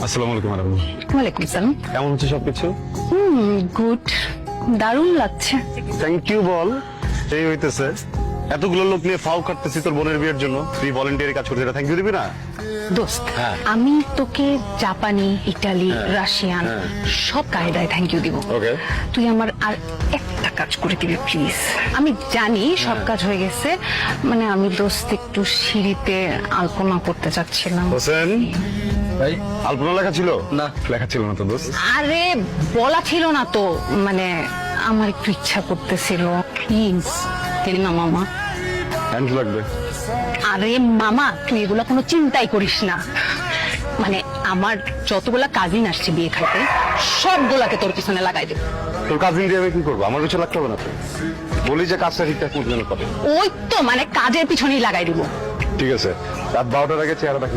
আসসালামু আলাইকুম ম্যাডাম। ওয়ালাইকুম সালাম। কেমন হচ্ছে সবকিছু? গুড, দারুণ লাগছে। থ্যাংক ইউ বল। এই হইতেছে এতগুলো লোক নিয়ে ফাও কাটতেছি তোর বোনের বিয়ের জন্য, তুই ভলেন্টিয়ারি কাজ করছিস, থ্যাংক ইউ দিবি না? দোস্ত, হ্যাঁ। আমি তোকে জাপানি, ইটালি, হ্যাঁ। রাশিয়ান হ্যাঁ। সব কায়দায় থ্যাংক ইউ দিব। ওকে। তুই আমার আর একটা কাজ করে দিবি প্লিজ। আমি জানি সব কাজ হয়ে গেছে, মানে আমি দোস্ত একটু সিঁড়িতে আলপনা করতে চাচ্ছিলাম। হোসেন ভাই আলপনা লেখা ছিল? না। লেখা ছিল না তো দোস্ত। আরে বলা ছিল না তো, মানে আমার একটু ইচ্ছা করতেছিল। প্লিজ দিলি না মামা? হ্যান্ড লাগবে। আরে মামা, তুই এগুলো কোনো চিন্তাই করিস না। মানে আমার যতগুলা কাজিন আসছে বিয়ে খাইতে, সবগুলাকে তোর পিছনে লাগাই দেব। তোর কাজিন দিয়ে আমি কি করবো? আমার কিছু লাগতে হবে না তো। বলি যে কাজটা ঠিকঠাক মতো যেন করে। ওই তো মানে কাজের পিছনেই লাগাই দিব। ঠিক আছে, রাত 12টার আগে চেহারা দেখে